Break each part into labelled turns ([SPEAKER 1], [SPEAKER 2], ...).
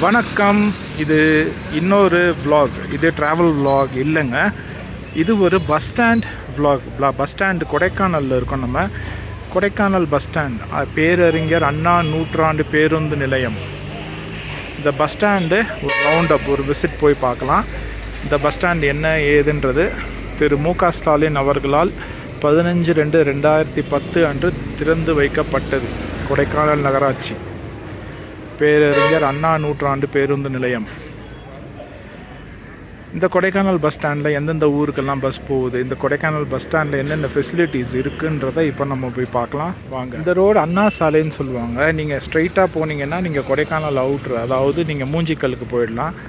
[SPEAKER 1] வணக்கம். இது இன்னொரு vlog. இது ட்ராவல் vlog இல்லைங்க. இது ஒரு bus stand vlog. Bus stand கொடைக்கானலில் இருக்கோம். நம்ம கொடைக்கானல் பஸ் ஸ்டாண்ட், பேரறிஞர் அண்ணா நூற்றாண்டு பேருந்து நிலையம். இந்த பஸ் ஸ்டாண்டு ஒரு ரவுண்ட் அப், ஒரு விசிட் போய் பார்க்கலாம். இந்த பஸ் ஸ்டாண்ட் என்ன ஏதுன்றது திரு மு.க. ஸ்டாலின் அவர்களால் 15/2/2010 அன்று திறந்து வைக்கப்பட்டது. கொடைக்கானல் நகராட்சி பேரறிஞர் அண்ணா நூற்றாண்டு பேருந்து நிலையம். இந்த கொடைக்கானல் பஸ் ஸ்டாண்டில் எந்தெந்த ஊருக்கெல்லாம் பஸ் போகுது, இந்த கொடைக்கானல் பஸ் ஸ்டாண்டில் என்னென்ன ஃபெசிலிட்டிஸ் இருக்குன்றதை இப்போ நம்ம போய் பார்க்கலாம் வாங்க. இந்த ரோடு அண்ணா சாலைன்னு சொல்லுவாங்க. நீங்கள் ஸ்ட்ரைட்டாக போனீங்கன்னா நீங்கள் கொடைக்கானல் அவுட்ரு, அதாவது நீங்கள் மூஞ்சிக்கலுக்கு போயிடலாம்.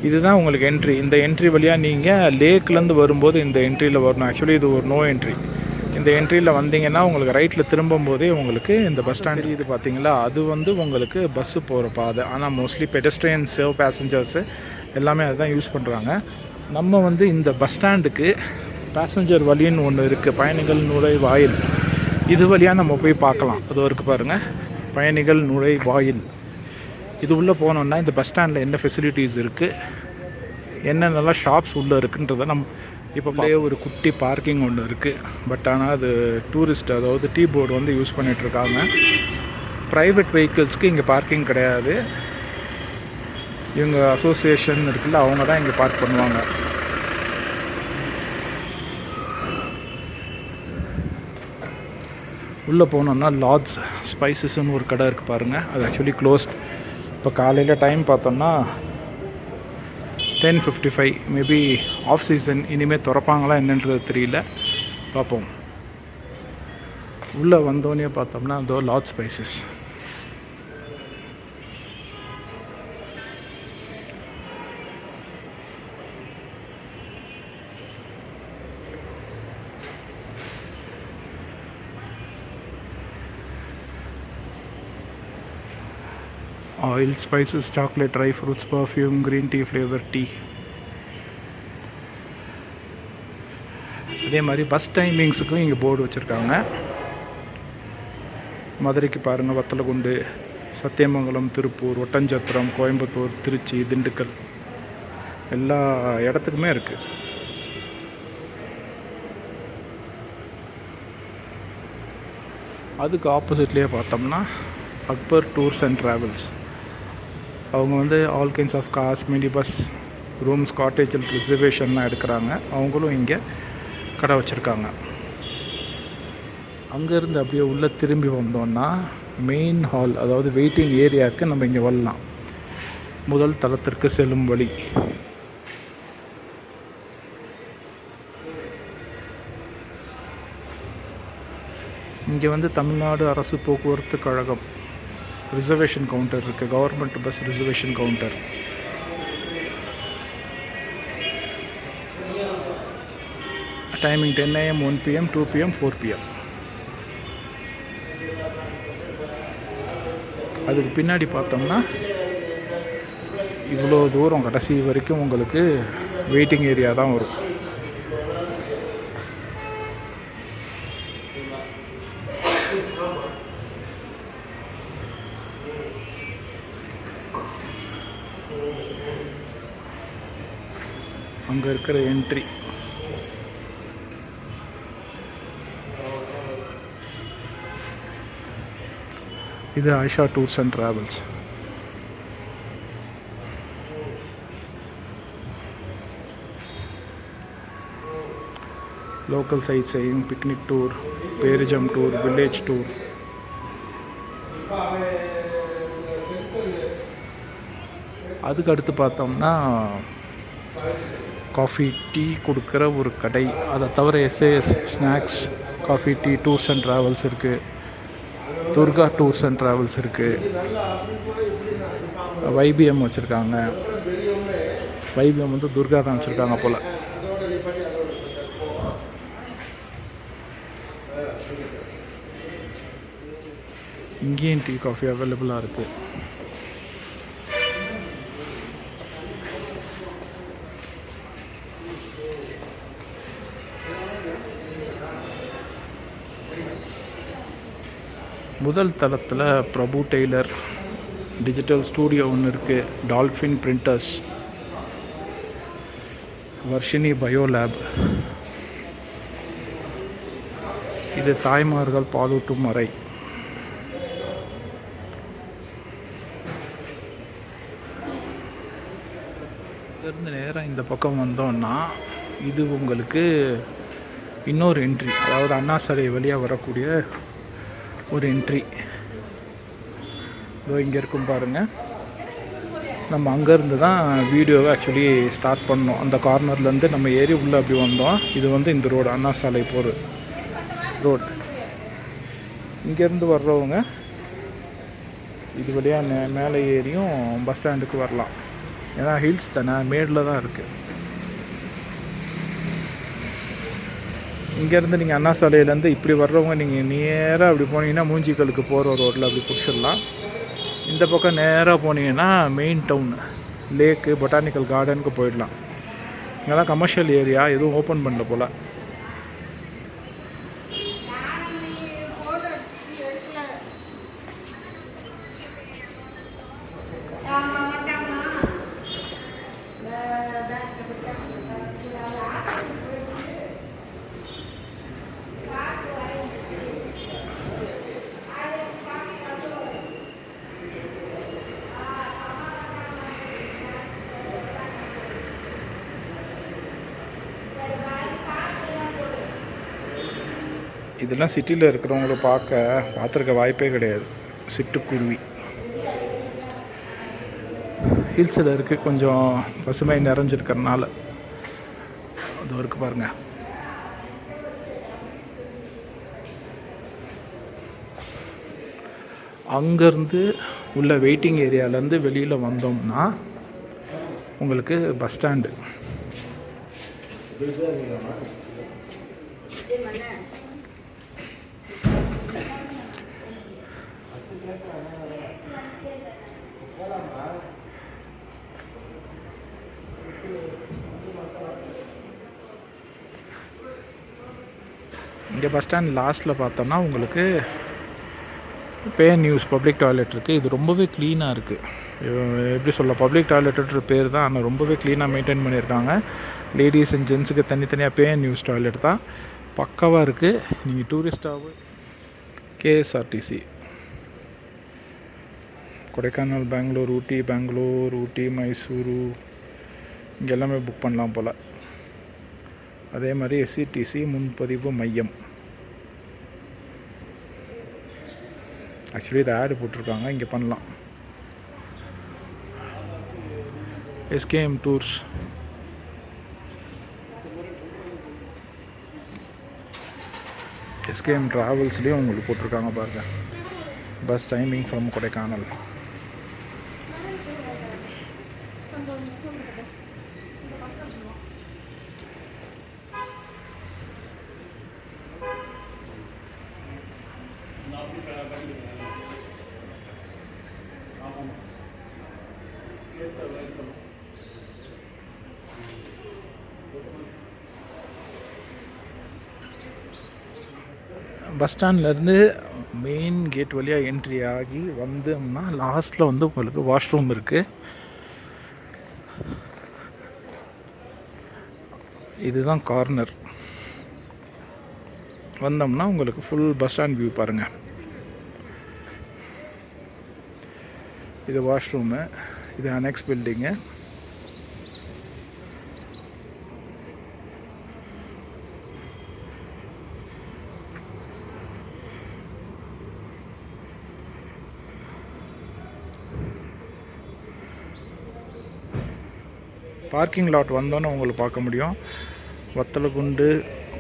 [SPEAKER 1] இதுதான் உங்களுக்கு என்ட்ரி. இந்த என்ட்ரி வழியாக நீங்கள் லேக்லேருந்து வரும்போது இந்த என்ட்ரியில் வரணும். ஆக்சுவலி இது ஒரு நோ என்ட்ரி. இந்த என்ட்ரியில் வந்தீங்கன்னா உங்களுக்கு ரைட்டில் திரும்பும் போதே உங்களுக்கு இந்த பஸ் ஸ்டாண்டு இது பார்த்தீங்களா, அது உங்களுக்கு பஸ்ஸு போகிற பாதை. ஆனால் மோஸ்ட்லி பெடஸ்ட்ரியன்ஸ், பேசஞ்சர்ஸு எல்லாமே அதுதான் யூஸ் பண்ணுறாங்க. நம்ம இந்த பஸ் ஸ்டாண்டுக்கு பேசஞ்சர் வழின்னு ஒன்று இருக்குது, பயணிகள் நுழைவாயில். இது வழியாக நம்ம போய் பார்க்கலாம். அது இருக்குது பாருங்கள், பயணிகள் நுழைவாயில். இது உள்ளே போனோன்னா இந்த பஸ் ஸ்டாண்டில் என்ன ஃபெசிலிட்டிஸ் இருக்குது, என்னென்னலாம் ஷாப்ஸ் உள்ளே இருக்குன்றதை நம்ம இப்போ ஒரு குட்டி பார்க்கிங் ஒன்று இருக்குது. பட் ஆனால் அது டூரிஸ்ட், அதாவது டீ போர்டு யூஸ் பண்ணிகிட்ருக்காங்க. ப்ரைவேட் வெஹிக்கிள்ஸ்க்கு இங்கே பார்க்கிங் கிடையாது. இவங்க அசோசியேஷன் இருக்குல்ல, அவங்க தான் இங்கே பார்க் பண்ணுவாங்க. உள்ளே போனோம்னா லார்ட்ஸ் ஸ்பைசஸ்ன்னு ஒரு கடை இருக்குது பாருங்கள். அது ஆக்சுவலி க்ளோஸ்ட். இப்போ காலையில் டைம் பார்த்தோம்னா 10:55, மேபி ஆஃப் சீசன். இனிமேல் திறப்பாங்களா என்னன்றது தெரியல, பார்ப்போம். உள்ளே வந்தோடனே பார்த்தோம்னா அதோ Lord spices. Oil, spices, chocolate, dry fruits, perfume, green tea, flavour tea. அதே மாதிரி பஸ் டைமிங்ஸுக்கும் இங்கே போர்டு வச்சுருக்காங்க. மதுரைக்கு பாருங்கள், வத்தலகுண்டு, சத்தியமங்கலம், திருப்பூர், ஒட்டஞ்சத்திரம், கோயம்புத்தூர், திருச்சி, திண்டுக்கல், எல்லா இடத்துக்குமே இருக்குது. அதுக்கு ஆப்போசிட்லேயே பார்த்தோம்னா அக்பர் டூர்ஸ் அண்ட் ட்ராவல்ஸ். அவங்க all kinds of cars, mini bus, rooms, cottage ரிசர்வேஷன்லாம் எடுக்கிறாங்க. அவங்களும் இங்கே கடை வச்சுருக்காங்க. அங்கேருந்து அப்படியே உள்ளே திரும்பி வந்தோன்னா மெயின் ஹால், அதாவது வெயிட்டிங் ஏரியாவுக்கு நம்ம இங்கே வரலாம். முதல் தளத்திற்கு செல்லும் வழி. இங்கே தமிழ்நாடு அரசு போக்குவரத்து கழகம் ரிசர்வேஷன் கவுண்டர் இருக்குது. Government bus reservation counter. Timing 10 AM, 1 PM, 2 PM, 4 PM. அதுக்கு பின்னாடி பார்த்தோம்னா இவ்வளோ தூரம் கடைசி வரைக்கும் உங்களுக்கு வெயிட்டிங் ஏரியா தான் வரும். அங்கே இருக்கிற என்ட்ரி. இது Ayesha tours and travels. Local sightseeing, picnic tour, Berijam tour, village tour. அதுக்கு அடுத்து பார்த்தோம்னா காஃபி, டீ கொடுக்குற ஒரு கடை. அதை தவிர SAS snacks, coffee, tea, tours and travels இருக்குது. துர்கா டூர்ஸ் அண்ட் ட்ராவல்ஸ் இருக்குது. YBM வச்சுருக்காங்க. YBM துர்கா தான் வச்சுருக்காங்க போல். இங்கேயும் டீ, காஃபி அவைலபிளாக இருக்குது. முதல் தளத்தில் பிரபு டெய்லர், டிஜிட்டல் ஸ்டூடியோ ஒன்று இருக்குது. Dolphin printers, Varshini bio lab. இது தாய்மார்கள் பாலூட்டும் அறை. இருந்து நேராக இந்த பக்கம் வந்தோன்னா இது உங்களுக்கு இன்னொரு என்ட்ரி, அதாவது அண்ணா சாலை வழியாக வரக்கூடிய ஒரு என்ட்ரி. இதோ இங்கே இருக்கும் பாருங்கள். நம்ம அங்கேருந்து தான் வீடியோவை ஆக்சுவலி ஸ்டார்ட் பண்ணோம். அந்த கார்னர்லேருந்து நம்ம ஏறி உள்ளே அப்படி வந்தோம். இது வந்து இந்த ரோடு, அண்ணா சாலை போகிற ரோடு. இங்கேருந்து வர்றவங்க இது வழியாக மேலே ஏறியும் பஸ் ஸ்டாண்டுக்கு வரலாம். ஏன்னா ஹில்ஸ் தானே, மேடில் தான் இருக்குது. இங்கேருந்து நீங்கள் அண்ணா சாலையிலேருந்து இப்படி வர்றவங்க நீங்கள் நேராக அப்படி போனீங்கன்னா மூஞ்சிக்கலுக்கு போகிற ரோட்டில் அப்படி பிடிச்சிடலாம். இந்த பக்கம் நேராக போனீங்கன்னா மெயின் டவுன், லேக்கு, பொட்டானிக்கல் கார்டனுக்கு போயிடலாம். இங்கெல்லாம் கமர்ஷியல் ஏரியா, எதுவும் ஓப்பன் பண்ணல போல். இதெல்லாம் சிட்டியில் இருக்கிறவங்கள பார்த்துருக்க வாய்ப்பே கிடையாது. சிட்டுக்குருவி ஹில்ஸில் இருக்குது, கொஞ்சம் பசுமை நிறைஞ்சிருக்கிறதுனால. அது வரைக்கும் பாருங்கள். அங்கேருந்து உள்ள வெயிட்டிங் ஏரியாவிலேருந்து வெளியில் வந்தோம்னா உங்களுக்கு பஸ் ஸ்டாண்டு. இங்கே பஸ் ஸ்டாண்ட் லாஸ்ட்டில் பார்த்தோன்னா உங்களுக்கு பேன் யூஸ் பப்ளிக் டாய்லெட் இருக்குது. இது ரொம்பவே க்ளீனாக இருக்குது. எப்படி சொல்ல, பப்ளிக் டாய்லெட்டுன்ற பேர் தான், ஆனால் ரொம்பவே க்ளீனாக மெயின்டைன் பண்ணியிருக்காங்க. லேடிஸ் அண்ட் ஜென்ஸுக்கு தனித்தனியாக பேன் யூஸ் டாய்லெட் தான், பக்காவாக இருக்குது. நீங்கள் டூரிஸ்டாகவும் கேஎஸ்ஆர்டிசி கொடைக்கானல், பெங்களூர், ஊட்டி, மைசூரு இங்கே எல்லாமே புக் பண்ணலாம் போல். அதே மாதிரி எஸ்சிடிசி முன்பதிவு மையம். ஆக்சுவலி இதை ஆடு போட்டிருக்காங்க, இங்கே பண்ணலாம். எஸ்கேஎம் டூர்ஸ், எஸ்கேஎம் ட்ராவல்ஸ்லேயும் உங்களுக்கு போட்டிருக்காங்க பாருங்கள். Bus timing from Kodaikanal. Bus ஸ்டாண்ட்லேருந்து மெயின் கேட் வழியாக என்ட்ரி ஆகி வந்தோம்னா லாஸ்ட்டில் வந்து உங்களுக்கு வாஷ்ரூம் இருக்குது. இதுதான் கார்னர். வந்தோம்னா உங்களுக்கு ஃபுல் பஸ் ஸ்டாண்ட் வியூ பாருங்கள். இது வாஷ்ரூமு, இது அனெக்ஸ் பில்டிங்கு. பார்க்கிங் லாட் வந்தோன்னே உங்களுக்கு பார்க்க முடியும். வத்தலகுண்டு,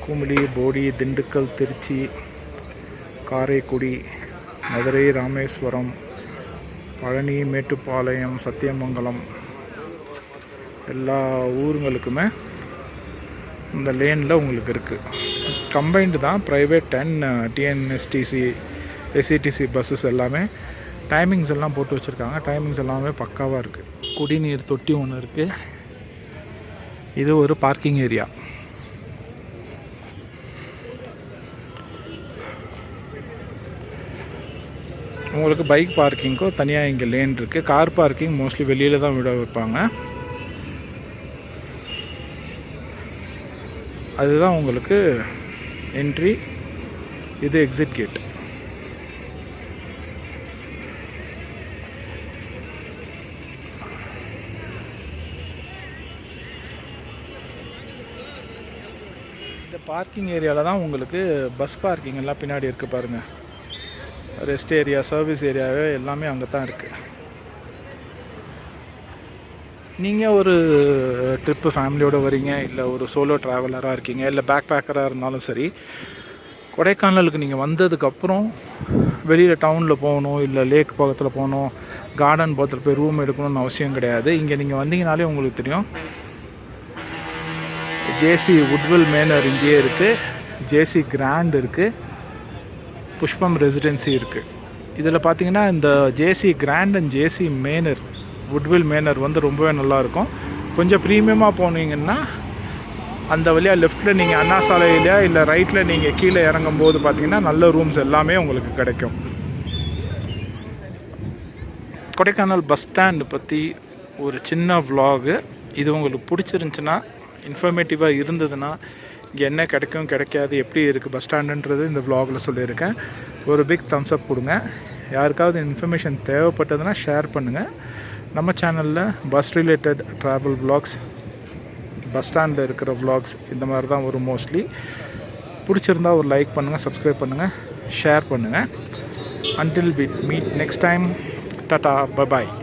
[SPEAKER 1] குமுளி, போடி, திண்டுக்கல், திருச்சி, காரைக்குடி, மதுரை, ராமேஸ்வரம், பழனி, மேட்டுப்பாளையம், சத்தியமங்கலம் எல்லா ஊருங்களுக்குமே இந்த லேனில் உங்களுக்கு இருக்குது. கம்பைன்டு தான், private and TNSTC, SCTC buses எல்லாமே டைமிங்ஸ் எல்லாம் போட்டு வச்சுருக்காங்க. டைமிங்ஸ் எல்லாமே பக்காவாக இருக்குது. குடிநீர் தொட்டி ஒன்று இருக்குது. இது ஒரு பார்க்கிங் ஏரியா. உங்களுக்கு பைக் பார்க்கிங்க்கும் தனியாக இங்கே லேன் இருக்குது. கார் பார்க்கிங் மோஸ்ட்லி வெளியில் தான் விட வைப்பாங்க. அதுதான் உங்களுக்கு என்ட்ரி, இது எக்ஸிட் கேட். இந்த பார்க்கிங் ஏரியாவில் தான் உங்களுக்கு பஸ் பார்க்கிங் எல்லாம் பின்னாடி இருக்குது பாருங்கள். ரெஸ்ட் ஏரியா, சர்வீஸ் ஏரியாவே எல்லாமே அங்கே தான் இருக்குது. நீங்கள் ஒரு ட்ரிப்பு ஃபேமிலியோடு வரீங்க, இல்லை ஒரு சோலோ ட்ராவலராக இருக்கீங்க, இல்லை பேக் பேக்கராக இருந்தாலும் சரி, கொடைக்கானலுக்கு நீங்கள் வந்ததுக்கப்புறம் வெளியில் டவுனில் போகணும், இல்லை லேக் பக்கத்தில் போகணும், கார்டன் பக்கத்தில் போய் ரூம் எடுக்கணும்னு அவசியம் கிடையாது. இங்கே நீங்கள் வந்தீங்கனாலே உங்களுக்கு தெரியும், ஜேசி வுட்வில் மேனர் இங்கேயே இருக்குது, ஜேசி கிராண்ட் இருக்குது, புஷ்பம் ரெசிடென்சி இருக்குது. இதில் பார்த்தீங்கன்னா இந்த JC grand and JC manor, Woodville manor வந்து ரொம்பவே நல்லாயிருக்கும். கொஞ்சம் ப்ரீமியமாக போனீங்கன்னா அந்த வழியாக லெஃப்ட்டில் நீங்கள் அண்ணா சாலையில் இல்லை ரைட்டில் நீங்கள் கீழே இறங்கும்போது பார்த்தீங்கன்னா நல்ல ரூம்ஸ் எல்லாமே உங்களுக்கு கிடைக்கும். கொடைக்கானல் பஸ் ஸ்டாண்டு பற்றி ஒரு சின்ன விலாகு. இது உங்களுக்கு பிடிச்சிருந்துச்சுன்னா, இன்ஃபர்மேட்டிவாக இருந்ததுன்னா, இங்கே என்ன கிடைக்கும் கிடைக்காது எப்படி இருக்குது பஸ் ஸ்டாண்டுன்றது இந்த விலாகில் சொல்லியிருக்கேன். ஒரு பிக் தம்ஸ் அப் கொடுங்க. யாருக்காவது இன்ஃபர்மேஷன் தேவைப்பட்டதுன்னா ஷேர் பண்ணுங்கள். நம்ம சேனலில் bus related travel vlogs, bus ஸ்டாண்டில் இருக்கிற விலாக்ஸ் இந்த மாதிரி தான் வரும் மோஸ்ட்லி. பிடிச்சிருந்தால் ஒரு லைக் பண்ணுங்கள், சப்ஸ்கிரைப் பண்ணுங்கள், ஷேர் பண்ணுங்கள். Until we meet next time, tata, bye bye.